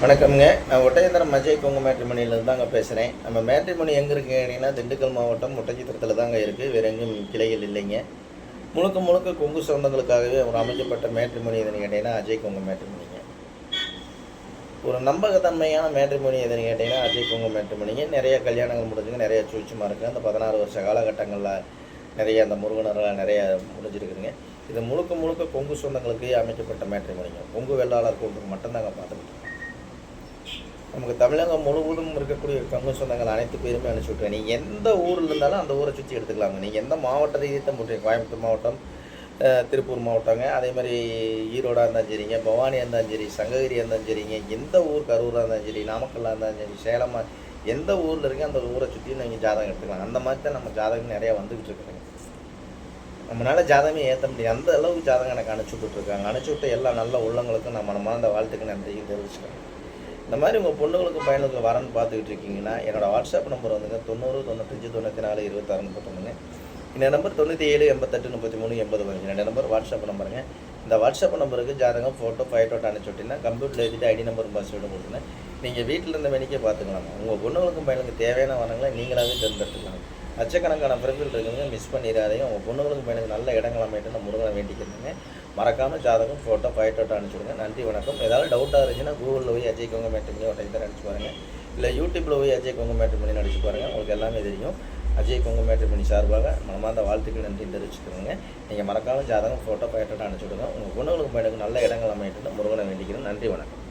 வணக்கம்ங்க. நான் ஒட்டஞ்சத்திரம் அஜய் கொங்கு மேட்ரிமோனியிலேருந்து தாங்க பேசுகிறேன். நம்ம மேட்ரிமோனி எங்கே இருக்குது கேட்டிங்கன்னா, திண்டுக்கல் மாவட்டம் ஒட்டஞ்சத்திரத்தில் தாங்க இருக்குது. வேறு எங்கேயும் கிளைகள் இல்லைங்க. முழுக்க முழுக்க கொங்கு சொந்தங்களுக்காகவே ஒரு அமைக்கப்பட்ட மேட்ரிமோனி எதுன்னு கேட்டிங்கன்னா, அஜய் கொங்கு மேட்ரிமோனிங்க. ஒரு நம்பகத்தன்மையான மேட்ரிமோனி எதுன்னு கேட்டிங்கன்னா, அஜய் கொங்கு மேட்ரிமோனிங்க. நிறைய கல்யாணங்கள் முடிஞ்சுங்க, நிறைய சூழ்ச்சிமா இருக்குது. அந்த 16 வருஷ காலகட்டங்களில் நிறைய அந்த முருகனரெலாம் நிறைய முடிஞ்சிருக்குதுங்க. இது முழுக்க முழுக்க கொங்கு சொந்தங்களுக்கு அமைக்கப்பட்ட மேட்ரிமோனிங்க. கொங்கு வெள்ளாளர் கூட்டுக்கு மட்டும்தாங்க பார்த்துக்கிட்டு இருக்கோம். நமக்கு தமிழகம் முழுவதும் இருக்கக்கூடிய கொங்கு சொந்தங்கள் அனைத்து பேருமே அனுப்பிச்சி விட்ருவேன். நீங்கள் எந்த ஊரில் இருந்தாலும் அந்த ஊரை சுற்றி எடுத்துக்கலாங்க. நீங்கள் எந்த மாவட்ட ரீதியாக முடியும், கோயம்புத்தூர் மாவட்டம், திருப்பூர் மாவட்டங்க, அதே மாதிரி ஈரோடாக இருந்தாலும் சரிங்க, பவானியாக இருந்தாலும் சரி, சங்ககிரியாக இருந்தாலும் சரிங்க, எந்த ஊர், கரூராக இருந்தாலும் சரி, நாமக்கல்லாக இருந்தாலும் சரி, சேலமாக, எந்த ஊரில் இருக்கீங்க அந்த ஊரை சுற்றி நீங்கள் ஜாதகம் எடுத்துக்கலாம். அந்த மாதிரி தான் நம்ம ஜாதகம் நிறையா வந்துக்கிட்டு இருக்குதுங்க. நம்மளால் ஜாதகமே ஏற்ற முடியாது, அந்த அளவுக்கு ஜாதகம் எனக்கு அனுப்பிச்சி விட்டுருக்காங்க. அனுப்பிச்சி விட்ட எல்லா நல்ல உள்ளங்களுக்கும் நம்ம மனமார்ந்த வாழ்த்துக்கு நன்றியும் தெரிவிச்சுக்கிறேன். இந்த மாதிரி உங்கள் பொண்ணுங்களுக்கு பையனுக்கு வரன்னு பார்த்துக்கிட்டு இருக்கீங்கன்னா, என்னோடய வாட்ஸ்அப் நம்பர் வந்துங்க 90 95 94 26 31. இந்த நம்பர் 97 88 33 80 15. ரெண்டு நம்பர் வாட்ஸ்அப் நம்பருங்க. இந்த வாட்ஸ்அப் நம்பருக்கு ஜாதகம், ஃபோட்டோ, ஃபைட்டோட்டை அனுப்பிச்சி விட்டிங்கன்னா கம்ப்யூட்டரில் எழுதிட்டு ஐடி நம்பர் பாஸ்வேர்டு கொடுத்துங்க. நீங்கள் வீட்டில் இருந்த வேலைக்கே பார்த்துக்கலாம். உங்கள் பொண்ணுங்களுக்கும் பையனுக்கு தேவையான வரங்களை நீங்களாகவே தேர்ந்தெடுத்துக்கலாம். லட்சக்கணக்கான பிறப்பில் இருக்குங்க, மிஸ் பண்ணிடாதீங்க. உங்கள் பொண்ணுங்களுக்கும் பையனுக்கு நல்ல இடங்கள் அமைட்டு நான் முருகனை வேண்டிக்கிறேங்க. மறக்காமல் ஜாதகம், ஃபோட்டோ, ஃபைட்டோட்டோ அனுப்பிச்சுடுங்க. நன்றி, வணக்கம். ஏதாவது டவுட்டாக இருந்துச்சுன்னா கூகுளில் போய் அஜய் கொங்கு மேட்ரிமோனி ஒட்டஞ்சத்திரம் அடிச்சு பாருங்கள். இல்லை யூடியூப்பில் போய் அஜய் கொங்கு மேட்ரிமோனி அடிச்சு பாருங்கள். உங்களுக்கு எல்லாமே தெரியும். அஜய் கொங்கு மேட்ரிமோனி சார்பாக மனமார்ந்த வாழ்த்துக்கள் நன்றி தெரிவிச்சுக்கிறேங்க. நீங்கள் மறக்காமல் ஜாதகம், ஃபோட்டோ, ஃபைட்டோட்டோ அனுப்பிச்சுடுங்க. உங்கள் பொண்ணுங்களுக்கு பையனுக்கு நல்ல இடங்கள் அமைட்டு முருகனை வேண்டிக்கிறேன். நன்றி, வணக்கம்.